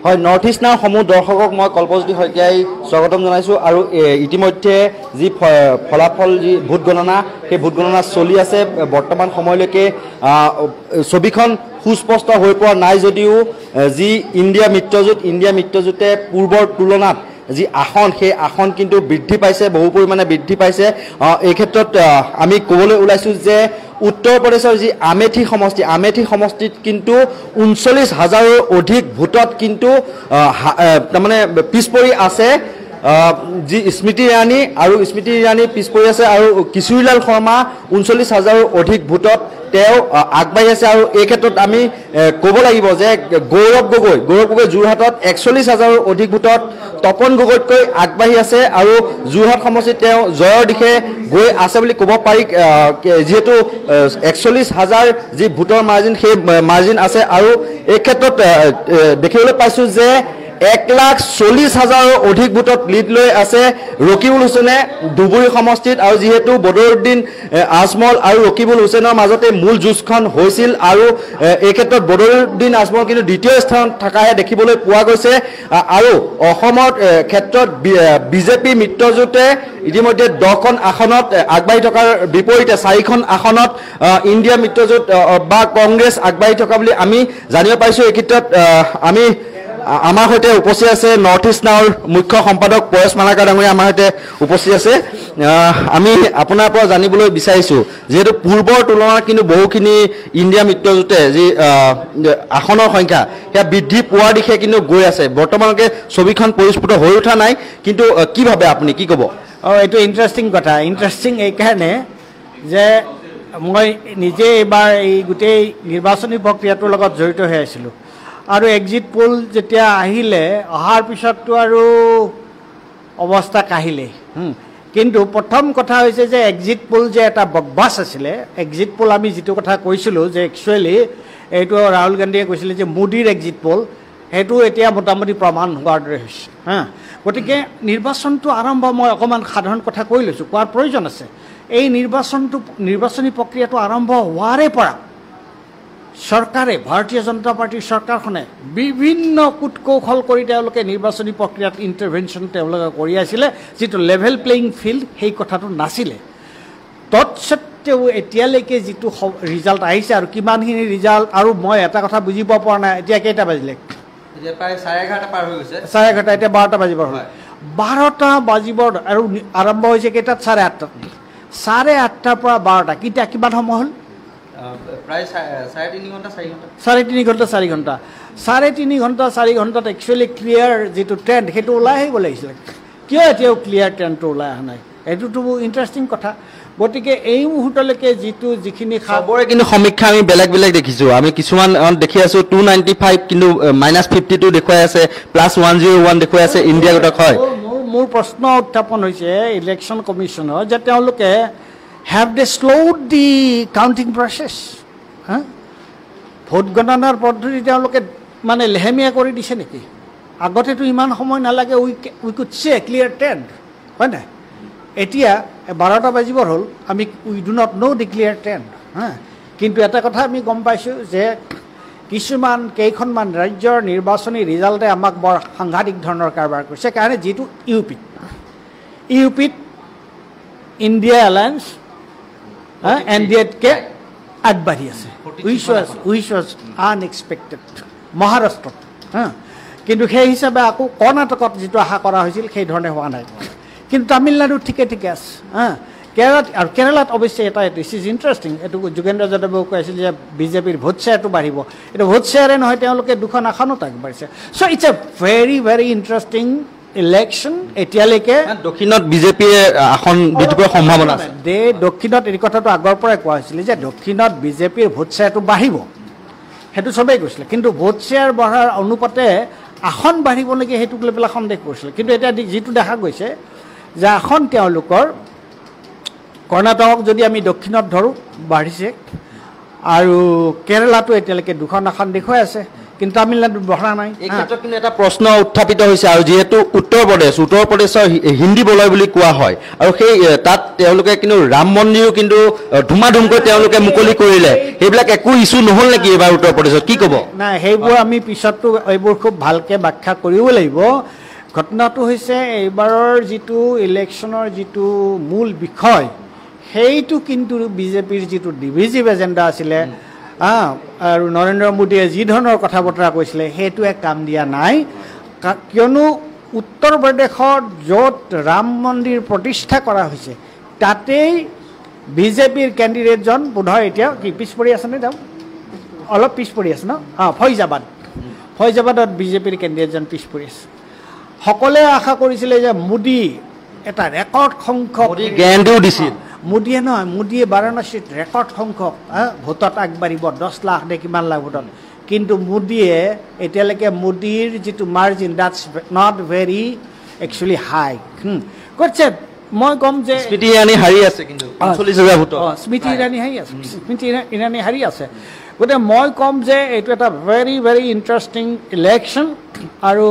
হয় north east নাও সমূহ দৰ্শকক মই কল্পজ্যোতি শইকীয়াই স্বাগতম জনাইছোঁ আৰু ইতিমধ্যে যি ফলাফল যি ভোট গণনা সেই ভোট গণনা চলি আছে বৰ্তমান সময়লৈকে ছবিখন সুস্পষ্ট হৈ পৰা নাই যদিও যি ইণ্ডিয়া মিত্ৰজোঁটে পূৰ্বৰ তুলনাত যি আসন সেই আসন কিন্তু বৃদ্ধি পাইছে বহু পৰিমাণে বৃদ্ধি পাইছে এই ক্ষেত্ৰত আমি ক'বলৈ ওলাইছোঁ যে উত্তৰ প্ৰদেশৰ যি আমেঠি সমষ্টিত কিন্তু ৩৯,০০০ৰো অধিক ভোটত কিন্তু তাৰমানে পিছ পৰি আছে যি স্মৃতি ইৰাণী পিছ পৰি আছে আৰু কিশোৰীলাল শৰ্মা ৩৯,০০০ৰো অধিক ভোটত তেওঁ আগবাঢ়ি আছে আৰু এই ক্ষেত্ৰত আমি ক'ব লাগিব যে গৌৰৱ গগৈ যোৰহাটত ৪১,০০০ৰো অধিক ভোটত তপন গগৈতকৈ আগবাঢ়ি আছে আৰু যোৰহাট সমষ্টিত তেওঁ জয়ৰ দিশে গৈ আছে বুলি ক'ব পাৰি যিহেতু ৪১,০০০ যি ভোটৰ মাৰ্জিন সেই মাৰ্জিন আছে আৰু এই ক্ষেত্ৰত দেখিবলৈ পাইছোঁ যে ১,৪০,০০০ৰো অধিক ভোটত লিড লৈ আছে ৰকিবুল হুছেইনে ধুবুৰী সমষ্টিত আৰু যিহেতু বদৰুদ্দিন আজমল আৰু ৰকিবুল হুছেইনৰ মাজতে মূল যুঁজখন হৈছিল আৰু এই ক্ষেত্ৰত বদৰুদ্দিন আজমল কিন্তু দ্বিতীয় স্থানত থকাহে দেখিবলৈ পোৱা গৈছে আৰু অসমৰ ক্ষেত্ৰত বিজেপি মিত্ৰজোঁটে ইতিমধ্যে 10খন আসনত আগবাঢ়ি থকাৰ বিপৰীতে 4খন আসনত ইণ্ডিয়া মিত্ৰজোঁট বা কংগ্ৰেছ আগবাঢ়ি থকা বুলি আমি জানিব পাৰিছোঁ এই ক্ষেত্ৰত আমি আমাৰ সৈতে উপস্থিত আছে নৰ্থ ইষ্ট নাওৰ মুখ্য সম্পাদক পৰেশ মালাকাৰ ডাঙৰীয়া আমাৰ সৈতে উপস্থিত আছে আমি আপোনাৰ পৰা জানিবলৈ বিচাৰিছোঁ যিহেতু পূৰ্বৰ তুলনাত কিন্তু বহুখিনি ইণ্ডিয়া মিত্ৰজোঁটে যি আসনৰ সংখ্যা সেয়া বৃদ্ধি পোৱাৰ দিশে কিন্তু গৈ আছে বৰ্তমানলৈকে ছবিখন পৰিস্ফুট হৈ উঠা নাই কিন্তু কি ভাবে আপুনি কি ক'ব এইটো ইণ্টাৰেষ্টিং কথা ইণ্টাৰেষ্টিং এইকাৰণে যে মই নিজে এইবাৰ এই গোটেই নিৰ্বাচনী প্ৰক্ৰিয়াটোৰ লগত জড়িত হৈ আছিলোঁ আৰু এক্সিট পোল যেতিয়া আহিলে অহাৰ পিছততো আৰু অৱস্থা কাহিলে কিন্তু প্ৰথম কথা হৈছে যে এক্সিট পোল যে এটা বকবাছ আছিলে এক্সিট পোল আমি যিটো কথা কৈছিলোঁ যে একচুৱেলি এইটো ৰাহুল গান্ধীয়ে কৈছিলে যে মোদীৰ এক্সিট পোল সেইটো এতিয়া মোটামুটি প্ৰমাণ হোৱাৰ দৰে হৈছে গতিকে নিৰ্বাচনটো আৰম্ভ মই অকণমান সাধাৰণ কথা কৈ লৈছোঁ কোৱাৰ প্ৰয়োজন আছে এই নিৰ্বাচনী প্ৰক্ৰিয়াটো আৰম্ভ হোৱাৰে পৰা চৰকাৰে ভাৰতীয় জনতা পাৰ্টীৰ চৰকাৰখনে বিভিন্ন কূটকৌশল কৰি তেওঁলোকে নিৰ্বাচনী প্ৰক্ৰিয়াত ইণ্টাৰভেনশ্যন তেওঁলোকে কৰি আছিলে যিটো লেভেল প্লেয়িং ফিল্ড সেই কথাটো নাছিলে তৎসত্ত্বেও এতিয়ালৈকে যিটো ৰিজাল্ট আহিছে আৰু কিমানখিনি ৰিজাল্ট আৰু মই এটা কথা বুজিব পৰা নাই এতিয়া কেইটা বাজিলে প্ৰায় 11:30 পাৰ হৈ গৈছে 11:30 এতিয়া 12টা বাজিবৰ হ'ল 12টা বাজিবৰ আৰু আৰম্ভ হৈছে কেইটাত 8:30 8:30 পৰা 12টা কেতিয়া কিমান সময় হ'ল প্ৰায় 3.5 ঘণ্টা 4 ঘণ্টা 3.5 ঘণ্টা 4 ঘণ্টাত একচুৱেলি ক্লিয়াৰ যিটো ট্ৰেণ্ড সেইটো ওলাই আহিব লাগিছিলে কিয় এতিয়াও ক্লিয়াৰ ট্ৰেণ্ডটো ওলাই অহা নাই এইটোতো ইণ্টাৰেষ্টিং কথা গতিকে এই মুহূৰ্তলৈকে যিখিনি খবৰে কিন্তু সমীক্ষা আমি বেলেগ দেখিছোঁ আমি কিছুমান দেখি আছোঁ 295 কিন্তু -52 দেখুৱাই আছে +101 দেখুৱাই আছে ইণ্ডিয়া গোটক হয় মোৰ প্ৰশ্ন উত্থাপন হৈছে ইলেকশ্যন কমিশ্যনৰ যে তেওঁলোকে have they slowed the counting process vote গণনাৰ পদ্ধতি তেওঁলোকে মানে লেহেমীয়া কৰি দিছে নেকি আগতেতো ইমান সময় নালাগে we could see clear trend হয় নাই এতিয়া 12টা বাজিবৰ হ'ল আমি we do not know' the clear trend কিন্তু এটা কথা আমি গম পাইছোঁ যে কেইখনমান ৰাজ্যৰ নিৰ্বাচনী ৰিজাল্টে আমাক বৰ সাংঘাতিক ধৰণৰ কাৰবাৰ কৰিছে কাৰণে যিটো ইউপিত ইণ্ডিয়া এলায়েন্স এনডিএতকৈ আগবাঢ়ি আছে উইচ ৱাজ আনএক্সপেক্টেড মহাৰাষ্ট্ৰত কিন্তু সেই হিচাপে আকৌ কৰ্ণাটকত যিটো আশা কৰা হৈছিল সেই ধৰণে হোৱা নাই কিন্তু তামিলনাডু ঠিকে আছে কেৰালাত অৱশ্যে এটা দিছ ইজ ইণ্টাৰেষ্টিং এইটো যোগেন্দ্ৰ যাদৱে কৈ আছিল যে বিজেপিৰ ভোট শ্বেয়াৰটো বাঢ়িব এইটো ভোট শ্বেয়াৰে নহয় তেওঁলোকে 2খন আসনত আগবাঢ়িছে so' it's a very interesting election এতিয়ালৈকে দক্ষিণত বিজেপিয়ে আসন বৃদ্ধি কৰাৰ সম্ভাৱনা আছে দক্ষিণত এই কথাটো আগৰ পৰাই কোৱা হৈছিলে যে দক্ষিণত বিজেপিৰ ভোট শ্বেয়াৰটো বাঢ়িব সেইটো চবেই কৈছিলে কিন্তু ভোট শ্বেয়াৰ বঢ়াৰ অনুপাতে আসন বাঢ়িব নেকি সেইটোক লৈ পেলাই সন্দেহ কৰিছিলে কিন্তু এতিয়া যিটো দেখা গৈছে যে আসন তেওঁলোকৰ কৰ্ণাটকক যদি আমি দক্ষিণত ধৰোঁ বাঢ়িছে আৰু কেৰালাটো এতিয়ালৈকে 2খন আসন দেখুৱাই আছে কিন্তু তামিলনাডুত বহৰা নাই এই ক্ষেত্ৰত কিন্তু এটা প্ৰশ্ন উত্থাপিত হৈছে আৰু যিহেতু উত্তৰ প্ৰদেশৰ হিন্দী বলয় বুলি কোৱা হয় আৰু সেই তাত তেওঁলোকে কিন্তু ৰাম মন্দিৰো কিন্তু ধুমাধুমকৈ তেওঁলোকে মুকলি কৰিলে সেইবিলাক একো ইছ্যু নহ'ল নেকি এইবাৰ উত্তৰ প্ৰদেশত কি ক'ব নাই সেইবোৰ আমি পিছতো এইবোৰ খুব ভালকৈ ব্যাখ্যা কৰিব লাগিব ঘটনাটো হৈছে এইবাৰৰ যিটো ইলেকশ্যনৰ যিটো মূল বিষয় সেইটো কিন্তু বিজেপিৰ যিটো ডিভিজিভ এজেণ্ডা আছিলে আৰু নৰেন্দ্ৰ মোদীয়ে যি ধৰণৰ কথা বতৰা কৈছিলে সেইটোৱে কাম দিয়া নাই কিয়নো উত্তৰ প্ৰদেশত য'ত ৰাম মন্দিৰ প্ৰতিষ্ঠা কৰা হৈছে তাতেই বিজেপিৰ কেণ্ডিডেটজন বোধহয় এতিয়া কি পিছ পৰি আছেনে তেওঁ অলপ পিছ পৰি আছে ন ফৈজাবাদত বিজেপিৰ কেণ্ডিডেটজন পিছ পৰি আছে সকলোৱে আশা কৰিছিলে যে মোদী এটা ৰেকৰ্ড সংখ্যক গেৰাণ্টিও দিছিল মোদীয়ে নহয় মোদীয়ে বাৰাণসীত ৰেকৰ্ড সংখ্যক ভোটত আগবাঢ়িব 10 লাখ নে কিমান লাখ ভোটত কিন্তু মোদীয়ে এতিয়ালৈকে মোদীৰ যিটো margin that's not very actually high কৈছে মই ক'ম যে স্মৃতি ইৰাণী হাৰি আছে কিন্তু 40,000 ভোটত স্মৃতি ইৰাণী হাৰি আছে গতিকে মই ক'ম যে এইটো এটা ভেৰি ভেৰি ইণ্টাৰেষ্টিং ইলেকশ্যন আৰু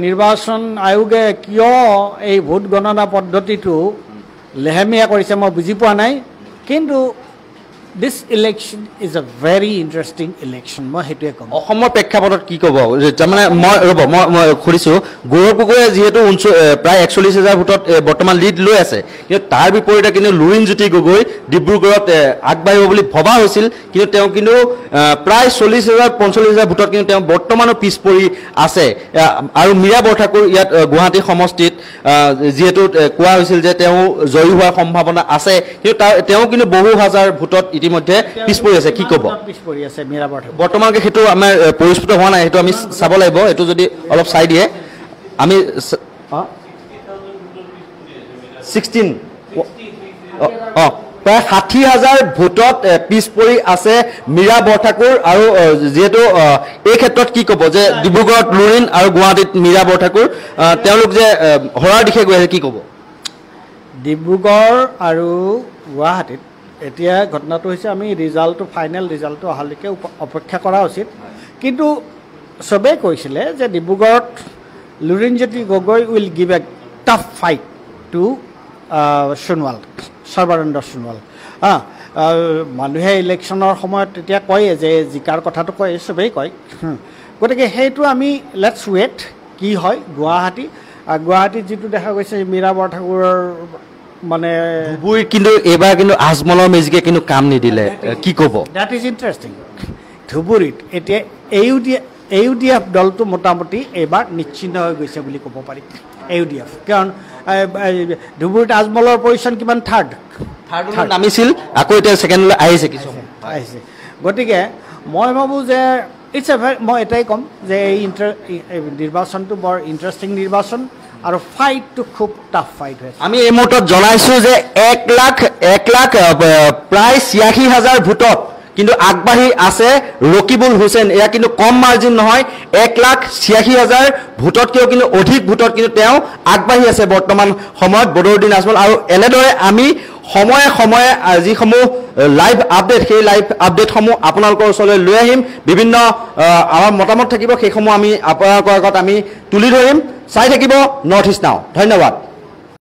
নিৰ্বাচন আয়োগে কিয় এই ভোট গণনা পদ্ধতিটো লেহেমীয়া কৰিছে মই বুজি পোৱা নাই কিন্তু this election is a very interesting election মই সেইটোৱে ক'ম অসমৰ প্ৰেক্ষাপটত কি ক'ব তাৰমানে মই সুধিছোঁ গৌৰৱ গগৈয়ে যিহেতু প্ৰায় 41,000 ভোটত বৰ্তমান লিড লৈ আছে কিন্তু তাৰ বিপৰীতে কিন্তু লুৰিণজ্যোতি গগৈ ডিব্ৰুগড়ত আগবাঢ়িব বুলি ভবা হৈছিল কিন্তু তেওঁ কিন্তু প্ৰায় 40,000-45,000 ভোটত কিন্তু তেওঁ বৰ্তমানো পিছ পৰি আছে আৰু মীৰা বৰঠাকুৰ ইয়াত গুৱাহাটী সমষ্টিত যিহেতু কোৱা হৈছিল যে তেওঁ জয়ী হোৱাৰ সম্ভাৱনা আছে কিন্তু তেওঁ কিন্তু বহু হাজাৰ ভোটত ইতিমধ্যে পিছ পৰি আছে কি ক'ব পিছ পৰি আছে মীৰা বৰঠাকুৰ বৰ্তমানকে সেইটো আমাৰ পৰিস্ফুট হোৱা নাই সেইটো আমি চাব লাগিব এইটো যদি অলপ চাই দিয়ে আমি 16 প্ৰায় 60,000 ভোটত পিছ পৰি আছে মীৰা বৰঠাকুৰ আৰু যিহেতু এই ক্ষেত্ৰত কি ক'ব যে ডিব্ৰুগড়ত লুৰিণ আৰু গুৱাহাটীত মীৰা বৰঠাকুৰ তেওঁলোক যে হৰাৰ দিশে গৈ আছে কি ক'ব ডিব্ৰুগড় আৰু গুৱাহাটীত এতিয়া ঘটনাটো হৈছে আমি ফাইনেল ৰিজাল্টটো অহালৈকে অপেক্ষা কৰা উচিত কিন্তু চবেই কৈছিলে যে ডিব্ৰুগড়ত Lurinjyoti Gogoi will give a tough fight to Sonowal Sarbananda Sonowal মানুহে ইলেকশ্যনৰ সময়ত তেতিয়া কয়ে যে জিকাৰ কথাটো কয় চবেই কয় গতিকে সেইটো আমি লেটছ ৱেট কি হয় গুৱাহাটীত যিটো দেখা গৈছে মীৰা বৰঠাকুৰৰ মানে কিন্তু এইবাৰ কিন্তু আজমলৰ মেজিকে কিন্তু কাম নিদিলে কি ক'ব দ্যাট ইজ ইণ্টাৰেষ্টিং ধুবুৰীত এতিয়া AUDF দলটো মোটামুটি এইবাৰ নিশ্চিন্ত হৈ গৈছে বুলি ক'ব পাৰি AUDF কাৰণ ধুবুৰীত আজমলৰ পজিশ্যন কিমান থাৰ্ড নামিছিল আকৌ এতিয়া ছেকেণ্ডলৈ আহিছে গতিকে মই ভাবোঁ যে মই এটাই ক'ম যে এই নিৰ্বাচনটো বৰ ইণ্টাৰেষ্টিং নিৰ্বাচন আৰু ফাইটটো খুব টাফ ফাইট হৈছে আমি এই মুহূৰ্তত জনাইছোঁ যে 1 লাখ প্ৰায় 86,000 ভোটত কিন্তু আগবাঢ়ি আছে ৰকিবুল হুছেইন এয়া কিন্তু কম মাৰ্জিন নহয় 1,86,000 ভোটতকৈও কিন্তু অধিক ভোটত কিন্তু তেওঁ আগবাঢ়ি আছে বৰ্তমান সময়ত বদৰুদ্দিন আজমল আৰু এনেদৰে আমি সময়ে যিসমূহ লাইভ আপডেট সেই লাইভ আপডেটসমূহ আপোনালোকৰ ওচৰলৈ লৈ আহিম বিভিন্ন আমাৰ মতামত থাকিব সেইসমূহ আমি আপোনালোকৰ আগত আমি তুলি ধৰিম চাই থাকিব নৰ্থ ইষ্ট নাও ধন্যবাদ